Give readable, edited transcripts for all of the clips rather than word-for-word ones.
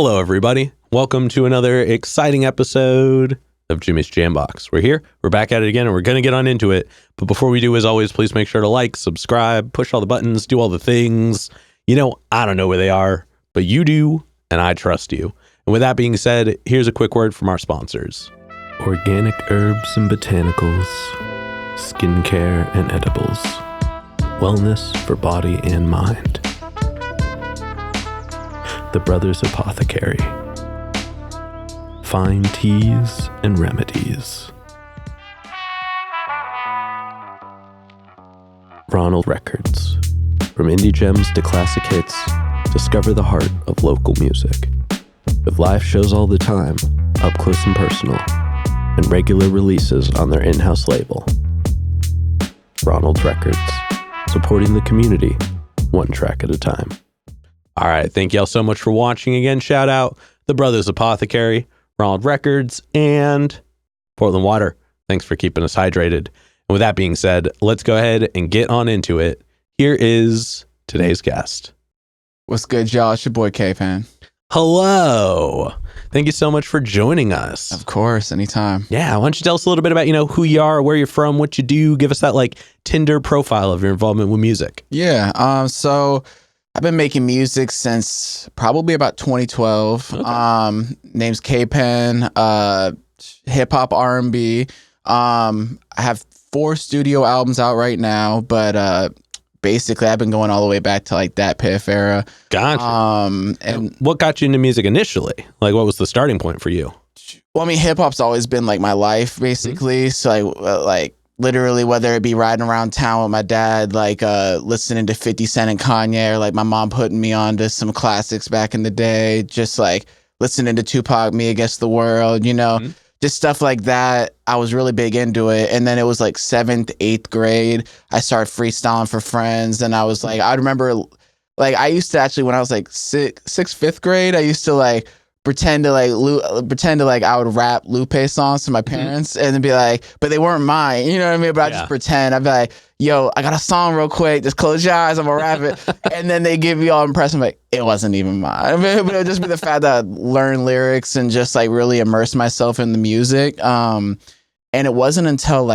Hello, everybody. Welcome to another exciting episode of Jimmy's Jambox. We're here. We're back at it again, and we're going to get on into it. But before we do, as always, please make sure to like, subscribe, push all the buttons, do all the things. You know, I don't know where they are, but you do, and I trust you. And with that being said, here's a quick word from our sponsors. Organic herbs and botanicals, skincare and edibles, wellness for body and mind. The Brothers Apothecary. Fine teas and remedies. Ronald Records. From indie gems to classic hits, discover the heart of local music. With live shows all the time, up close and personal, and regular releases on their in-house label. Ronald Records. Supporting the community, one track at a time. All right, thank y'all so much for watching again. Shout out The Brothers Apothecary, Ronald Records, and Portland Water. Thanks for keeping us hydrated. And with that being said, let's go ahead and get on into it. Here is today's guest. What's good, y'all? It's your boy K-Penn. Hello. Thank you so much for joining us. Of course, anytime. Yeah, why don't you tell us a little bit about, who you are, where you're from, what you do. Give us that Tinder profile of your involvement with music. Yeah, so I've been making music since probably about 2012. Okay. Name's K-Penn, hip hop R&B. I have 4 studio albums out right now, but basically I've been going all the way back to that Piff era. Gotcha. And what got you into music initially? What was the starting point for you? Well, hip hop's always been my life basically. Mm-hmm. So literally, whether it be riding around town with my dad, listening to 50 Cent and Kanye, or my mom putting me on to some classics back in the day, just listening to Tupac, Me Against the World, mm-hmm. Just stuff like that. I was really big into it. And then it was 7th, 8th grade, I started freestyling for friends. And I was I remember, I used to actually, when I was 6th, 5th grade, I used to pretend to I would rap Lupe songs to my parents, mm-hmm. and then be but they weren't mine, you know what I mean? But I just pretend. I'd be yo, I got a song real quick, just close your eyes, I'm gonna rap it. And then they give me all impressed. I'm it wasn't even mine. But it would just be the fact that I'd learn lyrics and just really immerse myself in the music. And it wasn't until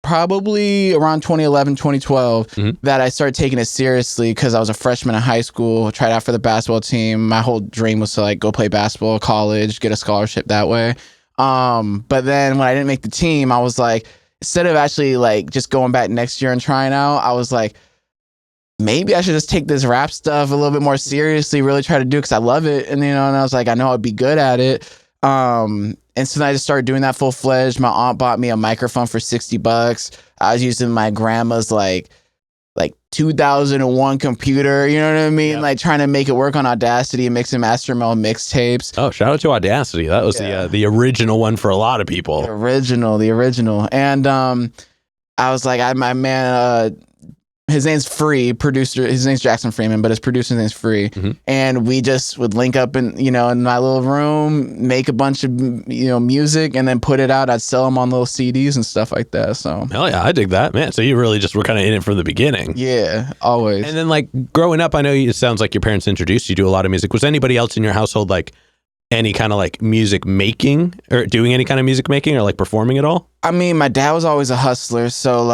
probably around 2011, 2012, mm-hmm. that I started taking it seriously, because I was a freshman in high school, tried out for the basketball team. My whole dream was to go play basketball at college, get a scholarship that way. But then when I didn't make the team, I was instead of actually just going back next year and trying out, I was maybe I should just take this rap stuff a little bit more seriously, really try to do it because I love it. And, and I was I know I'd be good at it. And so then I just started doing that full fledged. My aunt bought me a microphone for $60. I was using my grandma's 2001 computer, you know what I mean? Yep. Trying to make it work on Audacity and mix and master my own mixtapes. Oh, shout out to Audacity. That was the original one for a lot of people. The original. And I was my man, his name's Free, producer. His name's Jackson Freeman, but his producer's name's Free. Mm-hmm. And we just would link up in my little room, make a bunch of music, and then put it out. I'd sell them on little CDs and stuff like that. So hell yeah, I dig that, man. So you really just were kind of in it from the beginning. Yeah, always. And then growing up, I know it sounds like your parents introduced you to a lot of music. Was anybody else in your household any kind of music making, or doing any kind of music making, or performing at all? My dad was always a hustler, so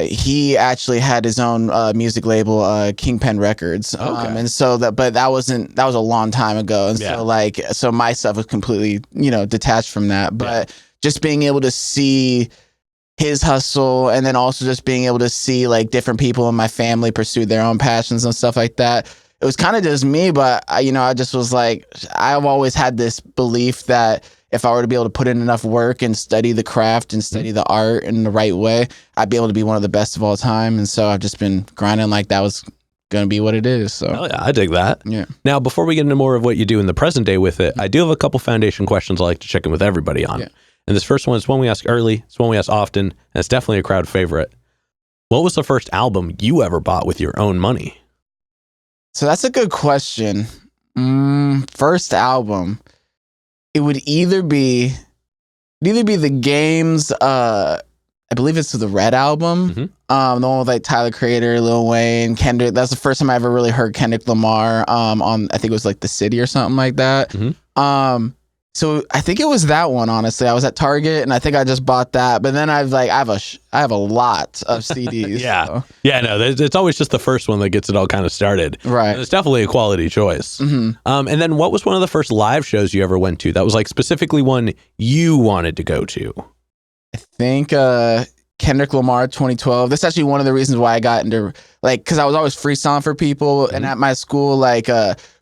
he actually had his own music label, K-Penn Records. Okay. And so but that was a long time ago. And so my stuff was completely, detached from that. But just being able to see his hustle, and then also just being able to see different people in my family pursue their own passions and stuff like that. It was kind of just me, but I just was I've always had this belief that if I were to be able to put in enough work and study the craft and study the art in the right way, I'd be able to be one of the best of all time. And so I've just been grinding that was going to be what it is. So yeah, I dig that. Yeah. Now, before we get into more of what you do in the present day with it, I do have a couple foundation questions I like to check in with everybody on. Yeah. And this first one is one we ask early. It's one we ask often, and it's definitely a crowd favorite. What was the first album you ever bought with your own money? So that's a good question. First album, it would either be the Game's I believe it's the Red album. Mm-hmm. The one with like Tyler Creator, Lil Wayne, Kendrick. That's the first time I ever really heard Kendrick Lamar on, I think it was like The City or something like that. Mm-hmm. So I think it was that one, honestly. I was at Target and I think I just bought that. But then I have a lot of CDs. Yeah. So. Yeah, no, it's always just the first one that gets it all kind of started. Right. And it's definitely a quality choice. Mm-hmm. And then what was one of the first live shows you ever went to that was like specifically one you wanted to go to? I think Kendrick Lamar 2012. That's actually one of the reasons why I got into, like, because I was always freestyling for people. And at my school, like,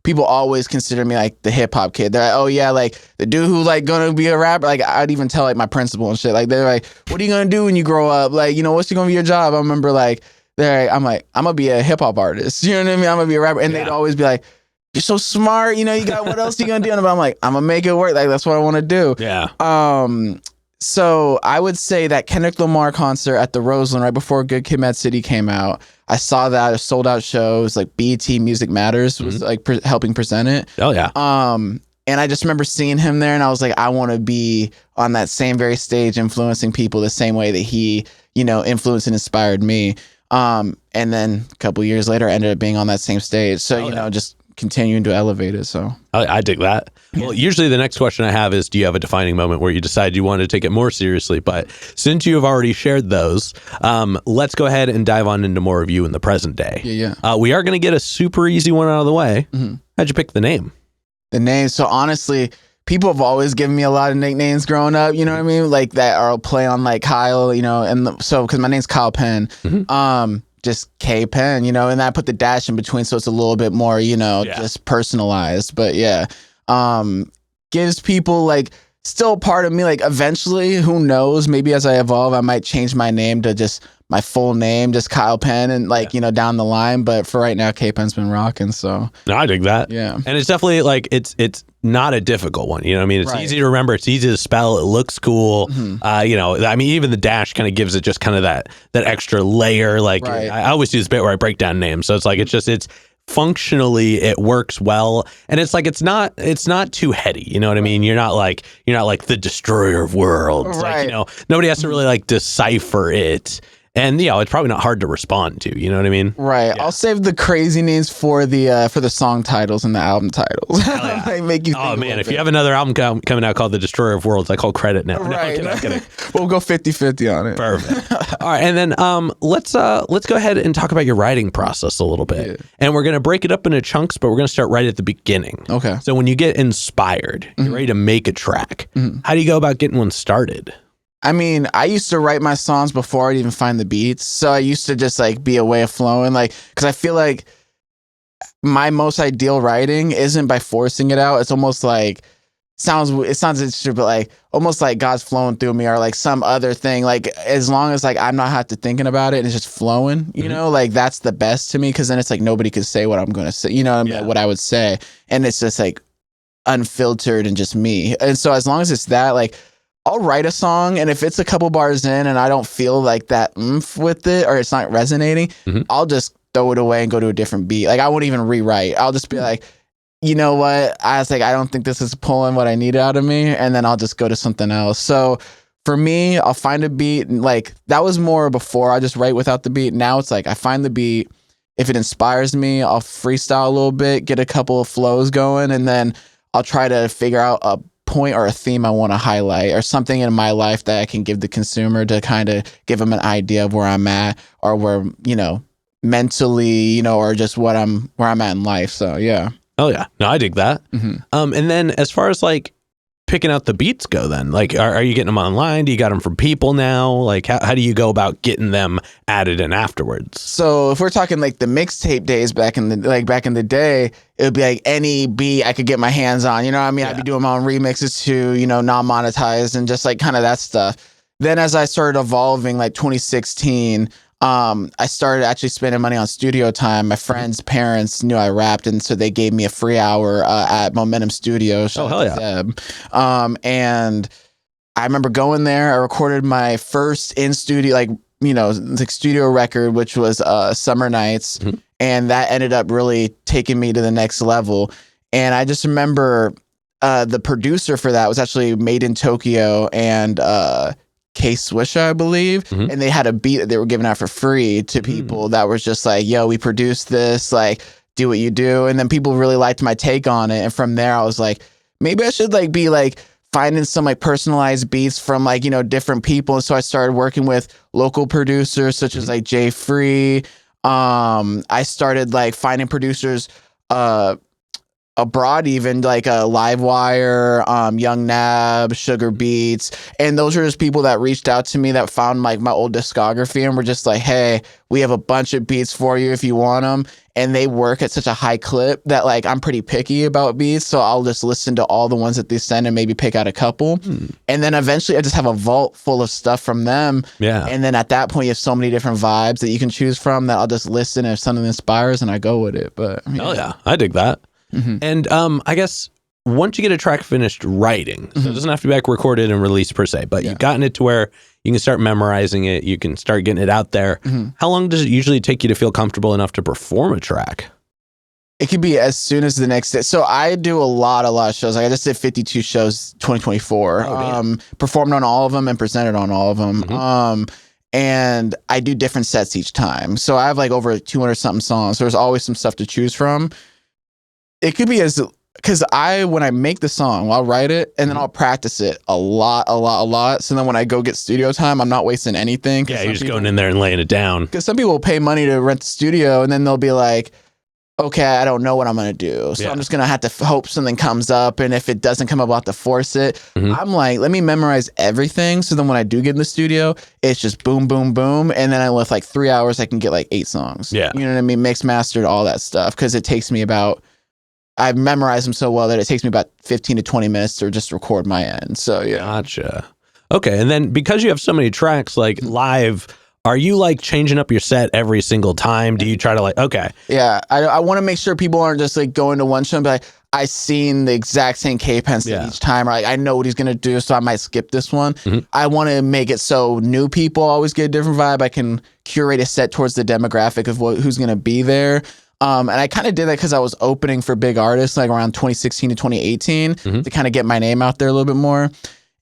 people always consider me like the hip hop kid. They're like, oh yeah, like the dude who like gonna be a rapper. Like I'd even tell like my principal and shit. Like they're like, what are you gonna do when you grow up? Like, you know, what's gonna be your job? I remember like, I'm like, I'm gonna be a hip hop artist. You know what I mean? I'm gonna be a rapper. And they'd always be like, you're so smart. You know, you got, what else you gonna do? And I'm like, I'm gonna make it work. Like that's what I want to do. Yeah. So I would say that Kendrick Lamar concert at the Roseland right before Good Kid, Mad City came out. I saw that, a sold out show. It was like BET Music Matters was like helping present it. Oh yeah. And I just remember seeing him there and I was like, I want to be on that same very stage influencing people the same way that he, you know, influenced and inspired me. And then a couple years later I ended up being on that same stage. So, you know, just continuing to elevate it. So I dig that. Well, usually the next question I have is, do you have a defining moment where you decide you want to take it more seriously? But since you have already shared those, let's go ahead and dive on into more of you in the present day. Yeah. We are going to get a super easy one out of the way. Mm-hmm. How'd you pick the name? The name. So honestly, people have always given me a lot of nicknames growing up, you know what I mean? Like that are play on like Kyle, you know, and so because my name's Kyle Penn. Mm-hmm. Just K-Penn, you know, and I put the dash in between so it's a little bit more, you know, just personalized. But yeah, gives people like still part of me, like eventually, who knows, maybe as I evolve, I might change my name to just my full name, just Kyle Penn, and like, you know, down the line. But for right now, K-Penn's been rocking. So no, I dig that. Yeah. And it's definitely like, it's not a difficult one. You know what I mean? It's easy to remember. It's easy to spell. It looks cool. Mm-hmm. You know, I mean, even the dash kind of gives it just kind of that extra layer. Like I always do this bit where I break down names. So it's like, it's functionally it works well. And it's like, it's not too heady. You know what I mean? You're not like the destroyer of worlds. Like, you know, nobody has to really like decipher it. And you know, it's probably not hard to respond to. You know what I mean? Right. Yeah. I'll save the crazy names for the song titles and the album titles. They make you think. Oh man, if you have another album coming out called The Destroyer of Worlds, I call credit now. Right. No, I'm kidding. We'll go 50-50 on it. Perfect. All right, and then let's go ahead and talk about your writing process a little bit. Yeah. And we're gonna break it up into chunks, but we're gonna start right at the beginning. Okay. So when you get inspired, you're ready to make a track. Mm-hmm. How do you go about getting one started? I mean, I used to write my songs before I'd even find the beats. So I used to just like be a way of flowing, like, because I feel like my most ideal writing isn't by forcing it out. It's almost like it sounds interesting, but like almost like God's flowing through me or like some other thing. Like as long as like I'm not have to thinking about it and it's just flowing, you know, like that's the best to me. Cause then it's like nobody could say what I'm going to say, you know what I mean? Yeah. What I would say. And it's just like unfiltered and just me. And so as long as it's that, like, I'll write a song, and if it's a couple bars in and I don't feel like that oomph with it or it's not resonating, I'll just throw it away and go to a different beat. Like I won't even rewrite. I'll just be like, you know what? I was like, I don't think this is pulling what I need out of me, and then I'll just go to something else. So for me, I'll find a beat. And like that was more before I just write without the beat. Now it's like I find the beat. If it inspires me, I'll freestyle a little bit, get a couple of flows going, and then I'll try to figure out a point or a theme I want to highlight or something in my life that I can give the consumer to kind of give them an idea of where I'm at or where, you know, mentally, you know, or just where I'm at in life. So, yeah. Oh, yeah. No, I dig that. Mm-hmm. And then as far as like picking out the beats go then, like, are you getting them online? Do you got them from people now? Like, how do you go about getting them added in afterwards? So if we're talking like the mixtape days back in the day, it would be like any beat I could get my hands on, you know what I mean? Yeah. I'd be doing my own remixes too, you know, non-monetized and just like kind of that stuff. Then as I started evolving, like 2016, I started actually spending money on studio time. My friends' parents knew I rapped, and so they gave me a free hour at Momentum Studios. Oh, hell yeah. And I remember going there. I recorded my first in-studio, like, you know, like studio record, which was Summer Nights. Mm-hmm. And that ended up really taking me to the next level. And I just remember the producer for that was actually Made in Tokyo and K-Swisha, I believe. And they had a beat that they were giving out for free to people that was just like, yo, we produced this, like, do what you do. And then people really liked my take on it. And from there, I was like, maybe I should like be like finding some like personalized beats from like, you know, different people. And so I started working with local producers such as like Jay Free. I started like finding producers abroad, even like Livewire, Young Nab, Sugar Beats, and those are just people that reached out to me that found like my old discography and were just like, hey, we have a bunch of beats for you if you want them. And they work at such a high clip that like I'm pretty picky about beats, so I'll just listen to all the ones that they send and maybe pick out a couple. And then eventually I just have a vault full of stuff from them. Yeah. And then at that point you have so many different vibes that you can choose from that I'll just listen, and if something inspires and I go with it. But hell yeah, I dig that. And I guess once you get a track finished writing, so it doesn't have to be like recorded and released per se, but you've gotten it to where you can start memorizing it, you can start getting it out there. How long does it usually take you to feel comfortable enough to perform a track? It could be as soon as the next day. So I do a lot of shows. Like I just did 52 shows 2024. Performed on all of them and presented on all of them. And I do different sets each time. So I have like over 200 something songs. So there's always some stuff to choose from. It could be because when I make the song, I'll write it and then I'll practice it a lot. So then when I go get studio time, I'm not wasting anything. Yeah, you're just going in there and laying it down. Because some people will pay money to rent the studio and then they'll be like, okay, I don't know what I'm going to do. So I'm just going to have to hope something comes up. And if it doesn't come up, I'll have to force it. I'm like, let me memorize everything. So then when I do get in the studio, it's just boom, boom, boom. And then with like 3 hours, I can get like 8 songs. Yeah. You know what I mean? Mixed, mastered, all that stuff. Because it takes me I've memorized them so well that it takes me about 15 to 20 minutes to just record my end. So, yeah. Gotcha. Okay. And then because you have so many tracks, like live, are you like changing up your set every single time? Do you try to like, okay. Yeah. I want to make sure people aren't just like going to one show and be like, I've seen the exact same K-Penn each time. Or like, I know what he's going to do, so I might skip this one. I want to make it so new people always get a different vibe. I can curate a set towards the demographic of who's going to be there. And I kind of did that because I was opening for big artists like around 2016 to 2018 to kind of get my name out there a little bit more.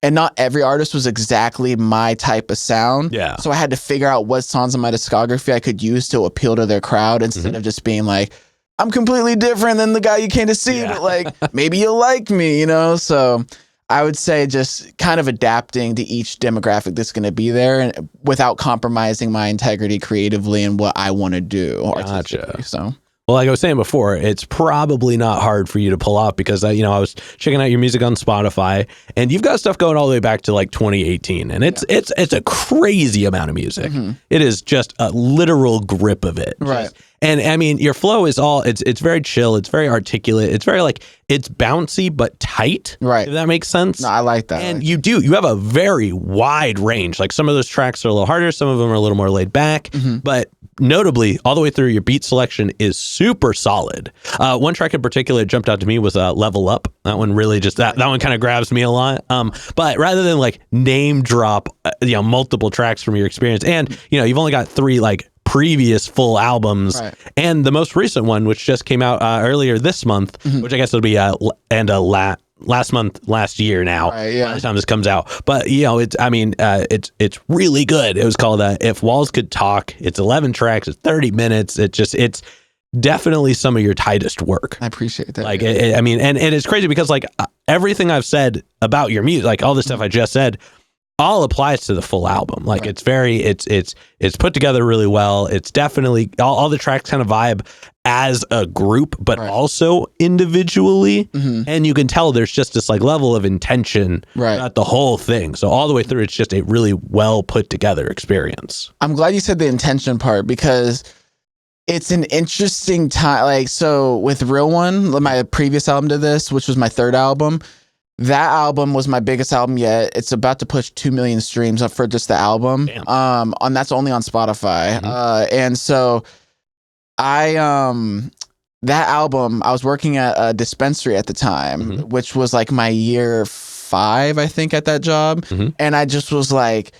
And not every artist was exactly my type of sound. Yeah. So I had to figure out what songs in my discography I could use to appeal to their crowd instead of just being like, I'm completely different than the guy you came to see, but like maybe you'll like me, you know? So I would say just kind of adapting to each demographic that's going to be there and without compromising my integrity creatively and what I want to do artistically. So. Well, like I was saying before, it's probably not hard for you to pull off because, I was checking out your music on Spotify and you've got stuff going all the way back to like 2018 and it's a crazy amount of music. It is just a literal grip of it. Right. And I mean, your flow is it's very chill. It's very articulate. It's very like, it's bouncy, but tight. Right. If that makes sense. No, I like that. And you have a very wide range. Like some of those tracks are a little harder. Some of them are a little more laid back, but notably all the way through your beat selection is super solid. One track in particular jumped out to me was Level Up. That one really just, that one kind of grabs me a lot. But rather than like name drop, multiple tracks from your experience and, you've only got 3 like previous full albums and the most recent one, which just came out earlier this month, which I guess it'll be last year now by the time this comes out. But it's really good. It was called If Walls Could Talk. It's 11 tracks. It's 30 minutes. It's definitely some of your tightest work. I appreciate that. Like and it's crazy because like everything I've said about your music, like all the stuff I just said, all applies to the full album. Like it's very, it's put together really well. It's definitely all the tracks kind of vibe as a group, but also individually. And you can tell there's just this like level of intention throughout the whole thing. So all the way through, it's just a really well put together experience. I'm glad you said the intention part because it's an interesting time. Like, so with Real One, my previous album to this, which was my 3rd album, that album was my biggest album yet. It's about to push 2 million streams up for just the album. And that's only on Spotify. And so that album, I was working at a dispensary at the time, which was like my year 5, I think, at that job. And I just was like,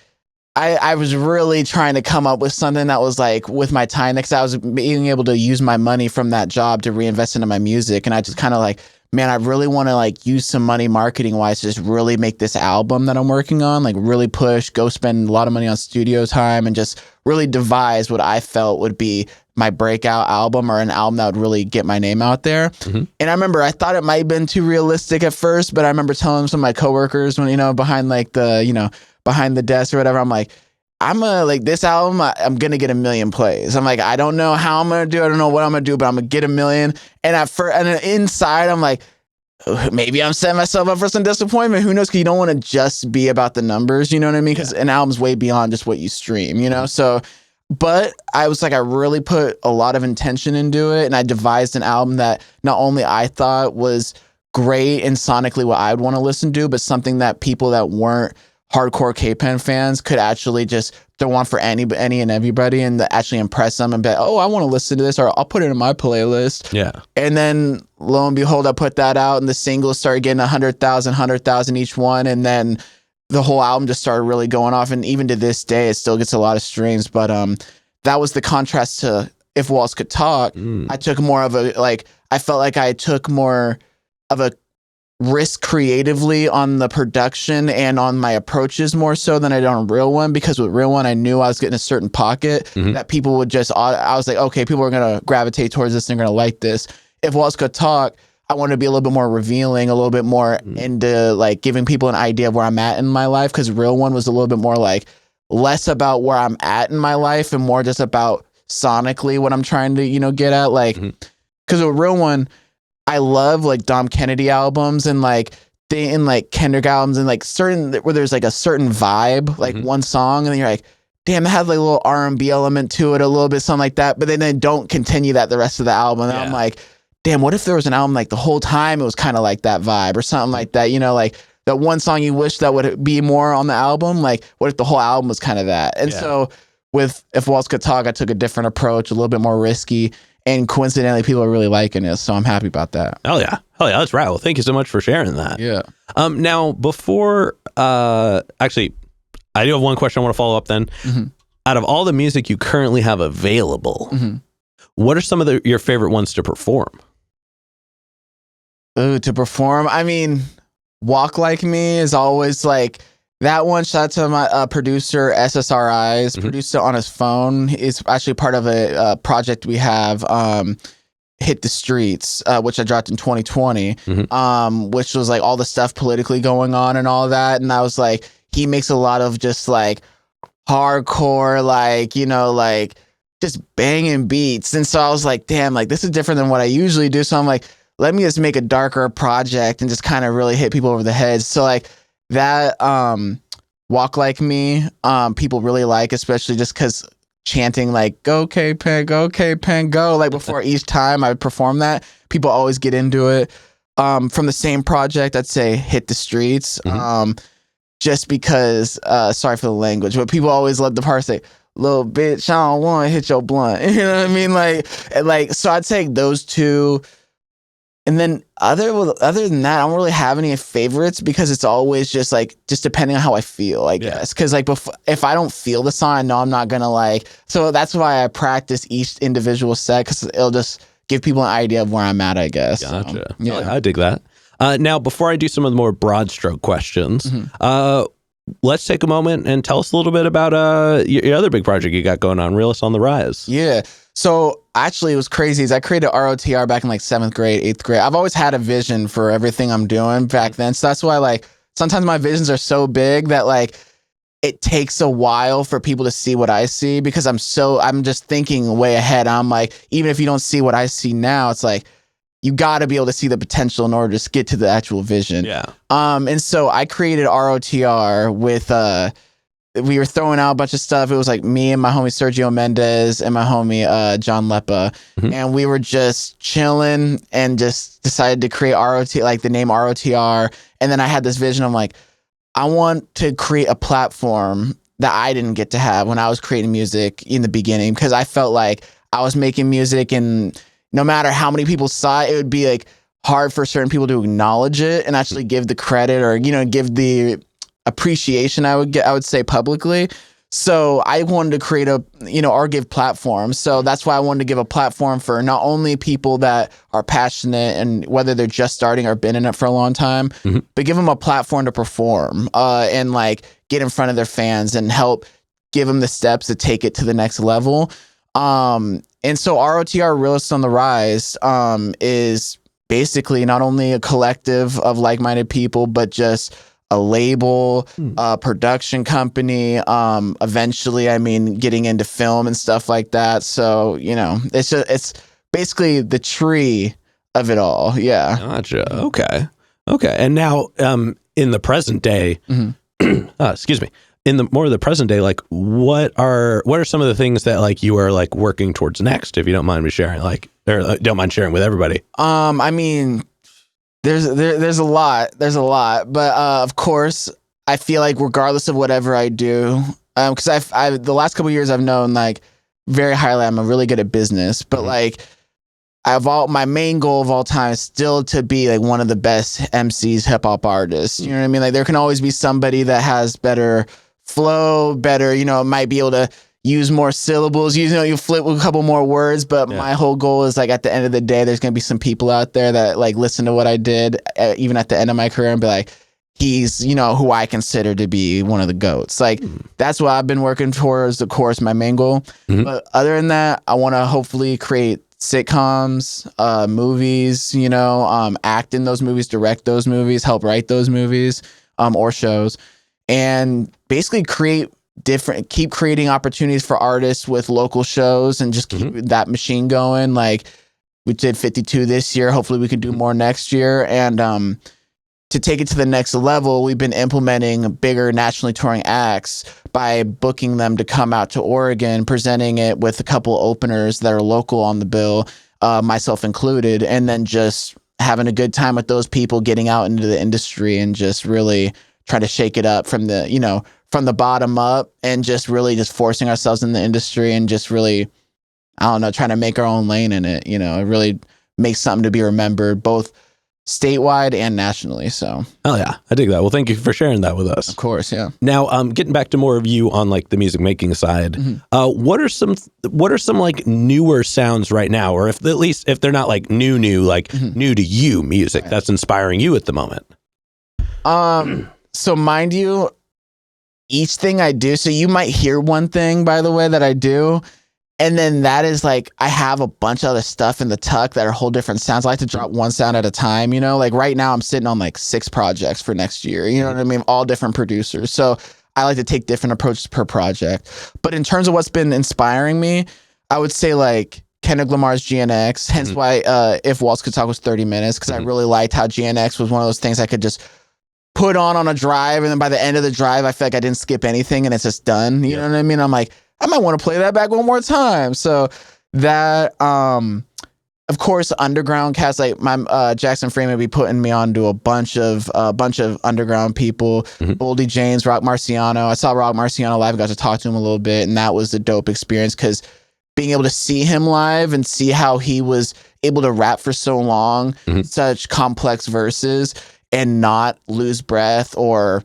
I was really trying to come up with something that was like with my time, because I was being able to use my money from that job to reinvest into my music. And I just kind of like, man, I really want to like use some money marketing wise to just really make this album that I'm working on, like really push, go spend a lot of money on studio time and just really devise what I felt would be my breakout album, or an album that would really get my name out there. And I remember I thought it might have been too realistic at first, but I remember telling some of my coworkers when, behind like the, behind the desk or whatever, I'm like, this album, I'm going to get 1 million plays. I'm like, I don't know how I'm going to do it. I don't know what I'm going to do, but I'm going to get 1 million. And inside, I'm like, maybe I'm setting myself up for some disappointment. Who knows? Because you don't want to just be about the numbers. You know what I mean? Because an album's way beyond just what you stream, So, but I was like, I really put a lot of intention into it. And I devised an album that not only I thought was great and sonically what I'd want to listen to, but something that people that weren't hardcore K-Penn fans could actually just throw on for any and everybody, and actually impress them and be like, oh, I want to listen to this, or I'll put it in my playlist. Yeah. And then lo and behold, I put that out, and the singles started getting 100,000 each one. And then the whole album just started really going off. And even to this day, it still gets a lot of streams. But that was the contrast to If Walls Could Talk. I took more of I felt like I took more of a risk creatively on the production and on my approaches more so than I did on Real One, because with Real One I knew I was getting a certain pocket that people would I was like, okay, people are gonna gravitate towards this and they're gonna like this. If Walls Could Talk, I wanted to be a little bit more revealing, a little bit more into like giving people an idea of where I'm at in my life, because Real One was a little bit more like less about where I'm at in my life and more just about sonically what I'm trying to get at, like because with Real One, I love like Dom Kennedy albums and like Kendrick albums and like certain where there's like a certain vibe, like one song, and then you're like, damn, it has like a little R&B element to it, a little bit something like that, but then they don't continue that the rest of the album. And I'm like, damn, what if there was an album like the whole time it was kind of like that vibe or something like that, like that one song you wish that would be more on the album, like what if the whole album was kind of that? And so with If Walls Could Talk, I took a different approach, a little bit more risky. And coincidentally, people are really liking it, so I'm happy about that. Hell yeah, that's right. Well, thank you so much for sharing that. Yeah. Now, before, actually, I do have one question I want to follow up then. Out of all the music you currently have available, what are some of your favorite ones to perform? Ooh, to perform? I mean, Walk Like Me is always like... That one, shout out to my producer, SSRIs, produced it on his phone. It's actually part of a project we have, Hit the Streets, which I dropped in 2020, which was like all the stuff politically going on and all that. And I was like, he makes a lot of just like hardcore, like, like just banging beats. And so I was like, damn, like this is different than what I usually do. So I'm like, let me just make a darker project and just kind of really hit people over the head. So like, that Walk Like Me, people really like, especially just because chanting like go K-Penn, go K-Penn, go, like before each time I perform that, people always get into it. From the same project, I'd say Hit the Streets, just because sorry for the language, but people always love the part say, little bitch, I don't want to hit your blunt. You know what I mean? Like so I'd say those two. And then other than that, I don't really have any favorites, because it's always just depending on how I feel, I guess. Because like if I don't feel the song, I know I'm not gonna like. So that's why I practice each individual set, because it'll just give people an idea of where I'm at, I guess. Gotcha. I dig that. Now, before I do some of the more broad stroke questions, let's take a moment and tell us a little bit about your other big project you got going on, Realist on the Rise. Yeah. So actually, it was crazy. I created ROTR back in like 7th grade, 8th grade. I've always had a vision for everything I'm doing back then. So that's why like sometimes my visions are so big that like it takes a while for people to see what I see, because I'm just thinking way ahead. I'm like, even if you don't see what I see now, it's like you got to be able to see the potential in order to just get to the actual vision. Yeah. And so I created ROTR with we were throwing out a bunch of stuff. It was like me and my homie Sergio Mendez and my homie John Leppa, and we were just chilling and just decided to create like the name ROTR. And then I had this vision. I'm like, I want to create a platform that I didn't get to have when I was creating music in the beginning, because I felt like I was making music and no matter how many people saw it, it would be like hard for certain people to acknowledge it and actually give the credit or, give the appreciation I would say publicly. So I wanted to create or give platforms. So that's why I wanted to give a platform for not only people that are passionate and whether they're just starting or been in it for a long time, but give them a platform to perform and like get in front of their fans and help give them the steps to take it to the next level. And so ROTR, Realist on the Rise, is basically not only a collective of like-minded people, but just a label, a production company, eventually, I mean, getting into film and stuff like that. So, it's basically the tree of it all. Yeah. Gotcha. Okay. And now, in the present day, excuse me, in the more of the present day, like what are some of the things that like you are like working towards next, if you don't mind me sharing, or don't mind sharing with everybody? I mean, there's a lot, but of course, I feel like regardless of whatever I do, because I've the last couple of years I've known like very highly I'm really good at business, but like my main goal of all time is still to be like one of the best MCs, hip hop artists. You know what I mean? Like there can always be somebody that has better flow, better, might be able to use more syllables, you flip with a couple more words, but my whole goal is like at the end of the day, there's going to be some people out there that like listen to what I did, even at the end of my career, and be like, he's, who I consider to be one of the GOATs. Like that's what I've been working towards, of course, my main goal. But other than that, I want to hopefully create sitcoms, movies, act in those movies, direct those movies, help write those movies, or shows, and basically keep creating opportunities for artists with local shows and just keep that machine going. Like we did 52 this year. Hopefully we can do more next year. And to take it to the next level, we've been implementing bigger nationally touring acts by booking them to come out to Oregon, presenting it with a couple openers that are local on the bill, myself included, and then just having a good time with those people, getting out into the industry and just really trying to shake it up from the bottom up and just really just forcing ourselves in the industry and just really, I don't know, trying to make our own lane in it, it really makes something to be remembered both statewide and nationally. So, oh yeah, I dig that. Well, thank you for sharing that with us. Of course. Yeah. Now, getting back to more of you on like the music making side, what are some like newer sounds right now, or if they're not like new, like new to you music that's inspiring you at the moment? So mind you, each thing I do, so you might hear one thing, by the way, that I do, and then that is like, I have a bunch of other stuff in the tuck that are whole different sounds. I like to drop one sound at a time, like right now I'm sitting on like 6 projects for next year, you know what I mean? All different producers. So I like to take different approaches per project. But in terms of what's been inspiring me, I would say like Kendrick Lamar's GNX, hence why If Waltz Could Talk was 30 minutes, because I really liked how GNX was one of those things I could just put on a drive, and then by the end of the drive, I feel like I didn't skip anything and it's just done. You know what I mean? I'm like, I might want to play that back one more time. So that, of course, underground cats like my Jackson Freeman be putting me on to a bunch of underground people. Boldy James, Rock Marciano. I saw Rock Marciano live, got to talk to him a little bit, and that was a dope experience because being able to see him live and see how he was able to rap for so long, such complex verses, and not lose breath or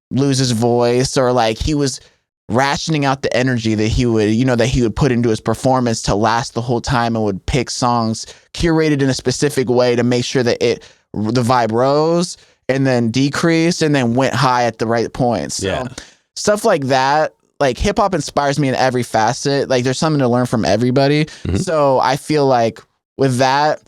lose his voice, or like he was rationing out the energy that he would put into his performance to last the whole time, and would pick songs curated in a specific way to make sure that the vibe rose and then decreased and then went high at the right points. So stuff like that, like hip hop inspires me in every facet. Like there's something to learn from everybody. So I feel like with that,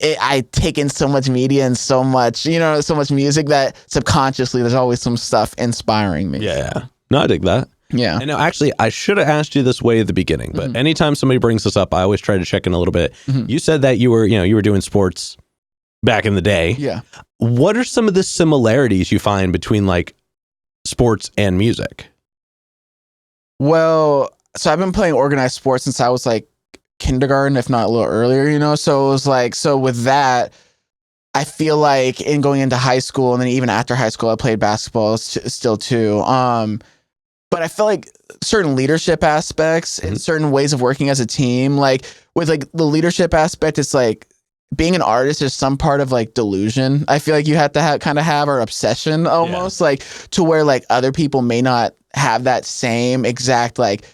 I take in so much media and so much music that subconsciously there's always some stuff inspiring me. Yeah. No, I dig that. Yeah. And now, actually, I should have asked you this way at the beginning, but anytime somebody brings this up, I always try to check in a little bit. You said that you were doing sports back in the day. Yeah. What are some of the similarities you find between like sports and music? Well, so I've been playing organized sports since I was like kindergarten, if not a little earlier, so it was like, so with that, I feel like in going into high school and then even after high school, I played basketball still too. But I feel like certain leadership aspects and certain ways of working as a team, like with like the leadership aspect, it's like being an artist is some part of like delusion. I feel like you have to kind of have, or obsession almost, like to where like other people may not have that same exact like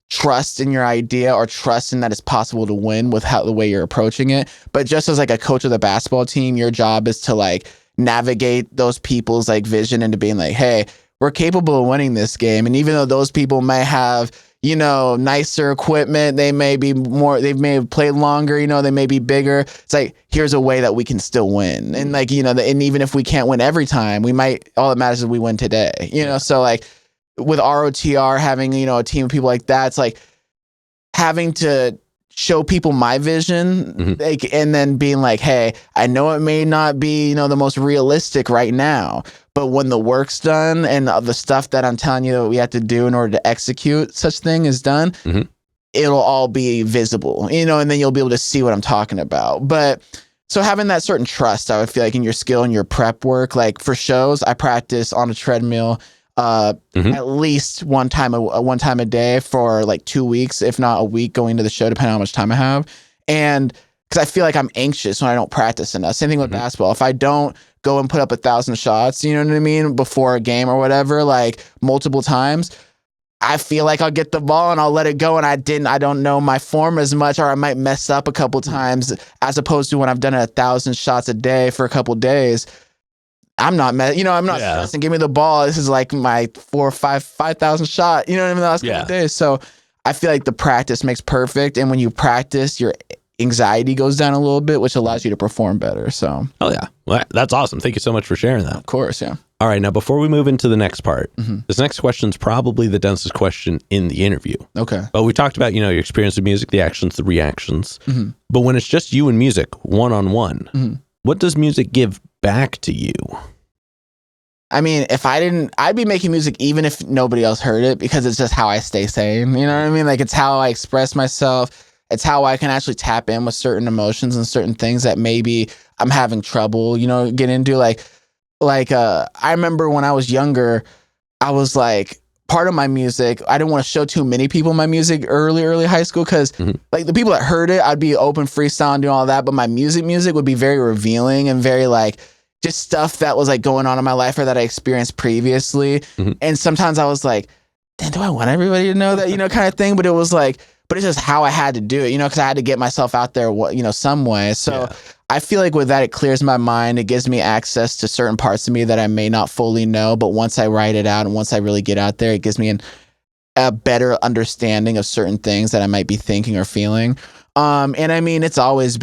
trust in your idea or trust in that it's possible to win with the way you're approaching it. But just as like a coach of the basketball team, your job is to like navigate those people's like vision into being like, hey, we're capable of winning this game. And even though those people may have, you know, nicer equipment, they may have played longer, you know, they may be bigger. It's like, here's a way that we can still win. And like, you know, and even if we can't win every time, all that matters is we win today, you know? So like with ROTR, having, you know, a team of people like that, it's like having to show people my vision, like, and then being like, hey, I know it may not be, you know, the most realistic right now, but when the work's done and the stuff that I'm telling you that we have to do in order to execute such thing is done, it'll all be visible, you know, and then you'll be able to see what I'm talking about. But so having that certain trust, I would feel like in your skill and your prep work, like for shows, I practice on a treadmill at least one time a day for like 2 weeks, if not a week, going to the show, depending on how much time I have. And because I feel like I'm anxious when I don't practice enough. Same thing with basketball. If I don't go and put up 1,000 shots, you know what I mean, before a game or whatever, like multiple times, I feel like I'll get the ball and I'll let it go. And I don't know my form as much, or I might mess up a couple times, as opposed to when I've done 1,000 shots a day for a couple days. I'm not stressing. Give me the ball. This is like my 5,000 shot, you know what I mean? The last couple of days. So I feel like the practice makes perfect. And when you practice, your anxiety goes down a little bit, which allows you to perform better. So, oh yeah, well, that's awesome. Thank you so much for sharing that. Of course. Yeah. All right. Now, before we move into the next part, this next question is probably the densest question in the interview. Okay. But we talked about, you know, your experience with music, the actions, the reactions. But when it's just you and music, one-on-one, what does music give back to you? I mean, if I didn't, I'd be making music even if nobody else heard it, because it's just how I stay sane. You know what I mean? Like, it's how I express myself. It's how I can actually tap in with certain emotions and certain things that maybe I'm having trouble, you know, get into. I remember when I was younger, I was like, part of my music, I didn't want to show too many people my music early high school, because like the people that heard it, I'd be open freestyling, doing all that, but my music would be very revealing and very like just stuff that was like going on in my life or that I experienced previously. And sometimes I was like, damn, do I want everybody to know that, you know, kind of thing? But it was like, but it's just how I had to do it, you know, because I had to get myself out there, you know, some way. So I feel like with that, it clears my mind. It gives me access to certain parts of me that I may not fully know. But once I write it out and once I really get out there, it gives me a better understanding of certain things that I might be thinking or feeling. And I mean, music's always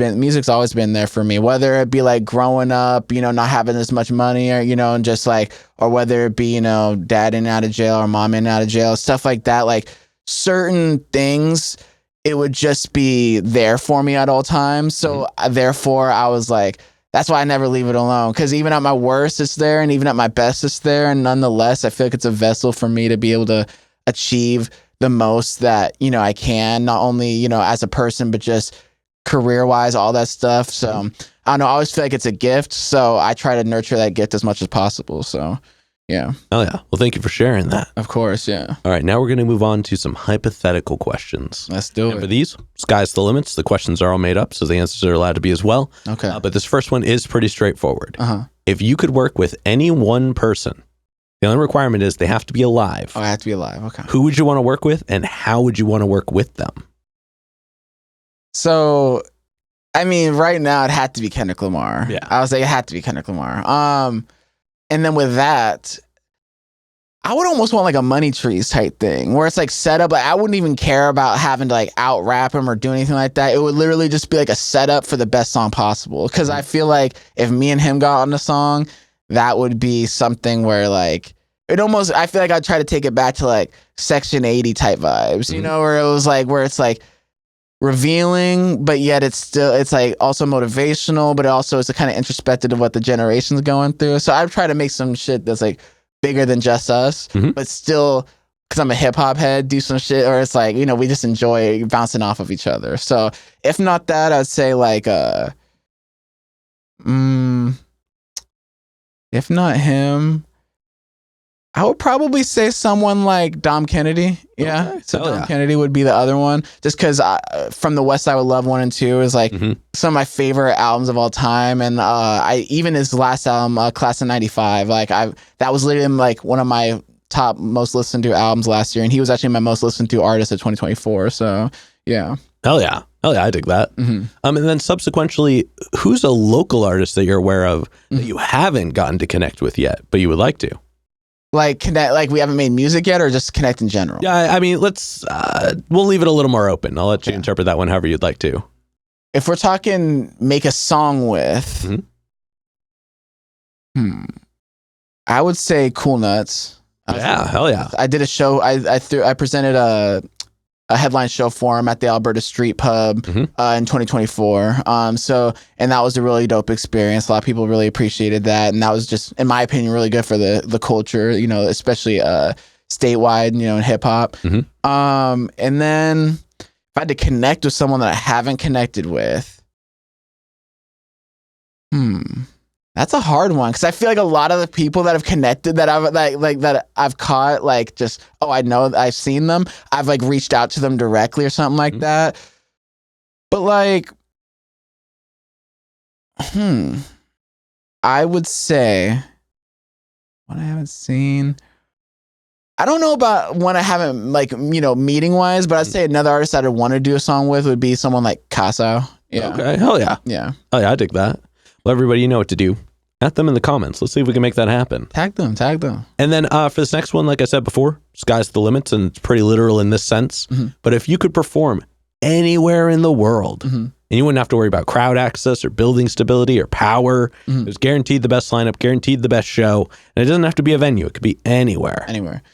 been there for me, whether it be like growing up, you know, not having as much money, or, you know, and just like, or whether it be, you know, dad in and out of jail or mom in and out of jail, stuff like that. Like certain things, it would just be there for me at all times. So therefore I was like, that's why I never leave it alone. Because even at my worst, it's there. And even at my best, it's there. And nonetheless, I feel like it's a vessel for me to be able to achieve the most that, you know, I can, not only, you know, as a person, but just career wise, all that stuff. So I don't know, I always feel like it's a gift. So I try to nurture that gift as much as possible. So yeah. Oh yeah. Well, thank you for sharing that. Of course. Yeah. All right. Now we're going to move on to some hypothetical questions. Let's do it. For these, sky's the limits. The questions are all made up, so the answers are allowed to be as well. Okay. But this first one is pretty straightforward. If you could work with any one person, the only requirement is they have to be alive. Oh, I have to be alive. Okay. Who would you want to work with, and how would you want to work with them? So, I mean, right now it had to be Kendrick Lamar. Yeah. I was like, it had to be Kendrick Lamar. And then with that, I would almost want like a Money Trees type thing where it's like set up. Like I wouldn't even care about having to like out rap him or do anything like that. It would literally just be like a setup for the best song possible. Cause I feel like if me and him got on the song, that would be something where like, I feel like I'd try to take it back to like Section 80 type vibes, you know, where it was like, where it's like revealing, but yet it's like also motivational, but it also is a kind of introspective of what the generation's going through. So I'd try to make some shit that's like bigger than just us, but still, because I'm a hip hop head, do some shit, or it's like, you know, we just enjoy bouncing off of each other. So if not that, I'd say like, if not him, I would probably say someone like Dom Kennedy. Yeah. Okay. So Dom Kennedy would be the other one. Just because From the West Side with Love 1 and 2 is like some of my favorite albums of all time. And even his last album, Class of 95, like that was literally like one of my top most listened to albums last year, and he was actually my most listened to artist of 2024. So yeah. Hell yeah, I dig that. Mm-hmm. And then subsequently, who's a local artist that you're aware of that you haven't gotten to connect with yet, but you would like to? Like connect, like we haven't made music yet, or just connect in general? Yeah, I mean, we'll leave it a little more open. I'll let you interpret that one however you'd like to. If we're talking make a song with, I would say Cool Nuts. Hell yeah. I did a show. I presented a headline show for him at the Alberta Street Pub in 2024. And that was a really dope experience. A lot of people really appreciated that, and that was just, in my opinion, really good for the culture. You know, especially statewide. You know, in hip hop. And then if I had to connect with someone that I haven't connected with, that's a hard one, because I feel like a lot of the people that have connected that I've caught, like, just, oh, I know, I've seen them, I've like reached out to them directly or something like that. But like, I would say what I haven't seen. I don't know about one I haven't, like, you know, meeting wise, but I'd say another artist I'd want to do a song with would be someone like Kaso. Yeah. Okay. Hell yeah. Yeah. Oh yeah, I dig that. Well, everybody, you know what to do. At them in the comments. Let's see if we can make that happen. Tag them. And then for this next one, like I said before, sky's the limits, and it's pretty literal in this sense. But if you could perform anywhere in the world, and you wouldn't have to worry about crowd access or building stability or power, it was guaranteed the best lineup, guaranteed the best show, and it doesn't have to be a venue. It could be anywhere.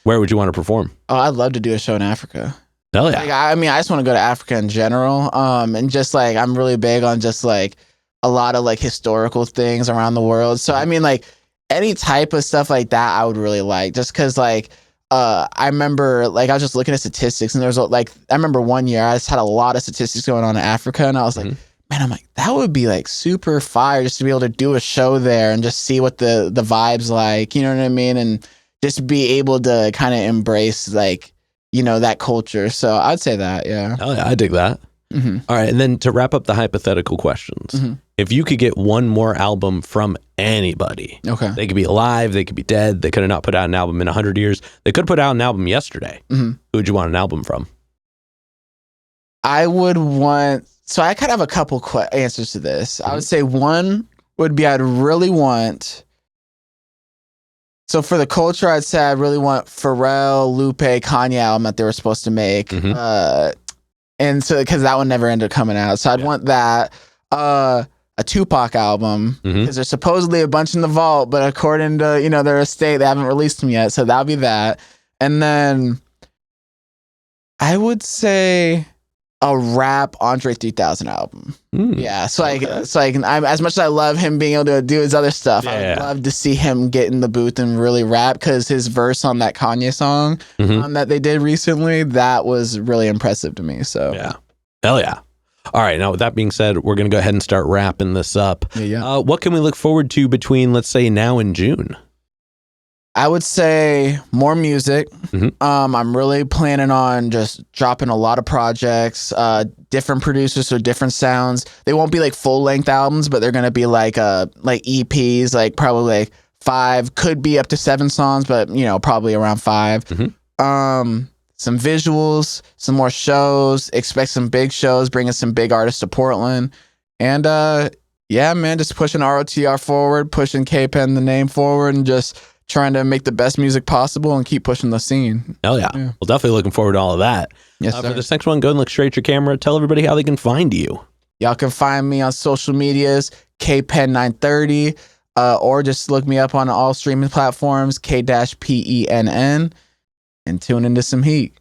Where would you want to perform? Oh, I'd love to do a show in Africa. Hell yeah. Like, I mean, I just want to go to Africa in general. And just like, I'm really big on just like a lot of like historical things around the world. So I mean, like, any type of stuff like that I would really like, just because like I remember, like, I was just looking at statistics, and there's like, I remember one year I just had a lot of statistics going on in Africa, and I was like, man, I'm like, that would be like super fire just to be able to do a show there and just see what the vibe's like, you know what I mean, and just be able to kind of embrace, like, you know, that culture. So I'd say that. Yeah. Oh yeah, I dig that. All right, and then to wrap up the hypothetical questions, if you could get one more album from anybody, they could be alive, they could be dead, they could have not put out an album in 100 years, they could put out an album yesterday, who would you want an album from? I would want, so I kind of have a couple answers to this. I would say one would be, I'd really want, so for the culture, I'd say I really want Pharrell, Lupe, Kanye album that they were supposed to make. And so, because that one never ended up coming out. So I'd want that. A Tupac album, because there's supposedly a bunch in the vault, but according to, you know, their estate, they haven't released them yet. So that'll be that. And then I would say a rap Andre 3000 album. Yeah. So like, I'm, as much as I love him being able to do his other stuff, I would love to see him get in the booth and really rap, because his verse on that Kanye song that they did recently, that was really impressive to me. So yeah. Hell yeah. All right. Now, with that being said, we're going to go ahead and start wrapping this up. What can we look forward to between, let's say, now and June? I would say more music. I'm really planning on just dropping a lot of projects, different producers, so different sounds. They won't be like full length albums, but they're gonna be like EPs, like probably like 5, could be up to 7 songs, but you know, probably around 5. Some visuals, some more shows. Expect some big shows, bringing some big artists to Portland, and yeah, man, just pushing ROTR forward, pushing K-Penn the name forward, and just trying to make the best music possible and keep pushing the scene. Hell yeah. Well, definitely looking forward to all of that. Yes, sir. For this next one, go and look straight at your camera. Tell everybody how they can find you. Y'all can find me on social medias, K-Penn 930, or just look me up on all streaming platforms, K-PENN, and tune into some heat.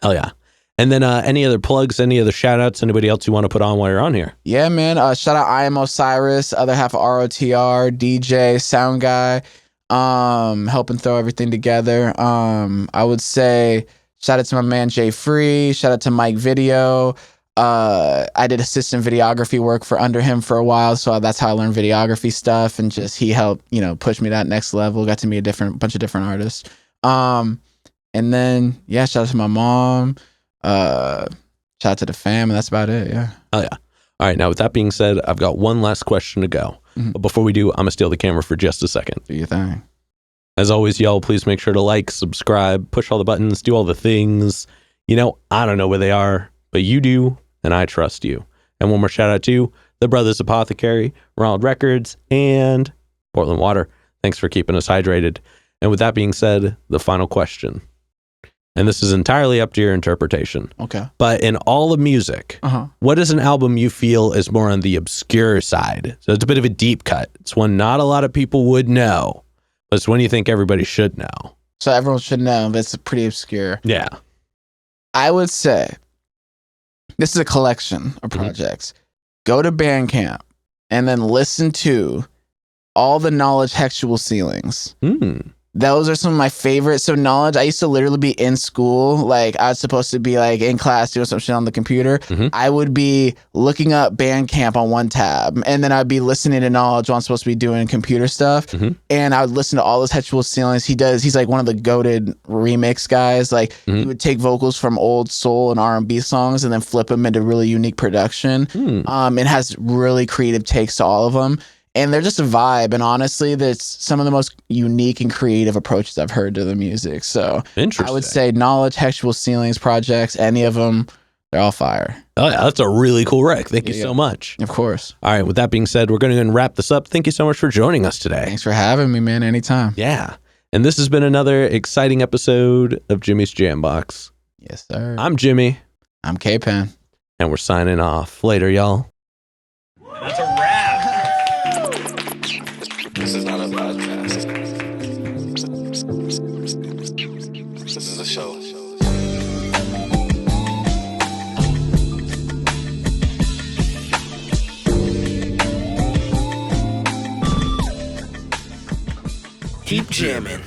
Hell yeah. And then any other plugs, any other shout outs, anybody else you want to put on while you're on here? Yeah, man. Shout out I Am Osiris, other half of ROTR, DJ, sound guy, helping throw everything together. I would say shout out to my man Jay Free, shout out to Mike Video. I did assistant videography work under him for a while, so that's how I learned videography stuff, and just he helped, you know, push me to that next level. Got to meet a bunch of different artists. And then yeah, shout out to my mom. Shout out to the fam, and that's about it. Yeah. Oh yeah. All right. Now, with that being said, I've got one last question to go. But before we do, I'm gonna steal the camera for just a second. Do your thing. As always, y'all, please make sure to like, subscribe, push all the buttons, do all the things. You know, I don't know where they are, but you do, and I trust you. And one more shout out to the Brothers Apothecary, Ronald Records, and Portland Water. Thanks for keeping us hydrated. And with that being said, the final question. And this is entirely up to your interpretation. Okay. But in all of music, what is an album you feel is more on the obscure side? So it's a bit of a deep cut. It's one not a lot of people would know, but it's one you think everybody should know. So everyone should know, but it's pretty obscure. Yeah. I would say this is a collection of projects. Go to Bandcamp and then listen to all the Knowledge Textual Ceilings. Those are some of my favorites. So Knowledge, I used to literally be in school. Like I was supposed to be like in class doing some shit on the computer. I would be looking up Bandcamp on one tab. And then I'd be listening to Knowledge while I'm supposed to be doing computer stuff. And I would listen to all those Textual Ceilings. He's like one of the goated remix guys. Like he would take vocals from old soul and R&B songs and then flip them into really unique production. It has really creative takes to all of them. And they're just a vibe. And honestly, that's some of the most unique and creative approaches I've heard to the music. So I would say Knowledge, Textual Ceilings projects, any of them, they're all fire. Oh, yeah, that's a really cool rec. Thank you so much. Of course. All right. With that being said, we're going to go and wrap this up. Thank you so much for joining us today. Thanks for having me, man. Anytime. Yeah. And this has been another exciting episode of Jimmy's Jambox. Yes, sir. I'm Jimmy. I'm K-Penn. And we're signing off. Later, y'all. That's a wrap. This is not a podcast. This is a show. Keep jamming.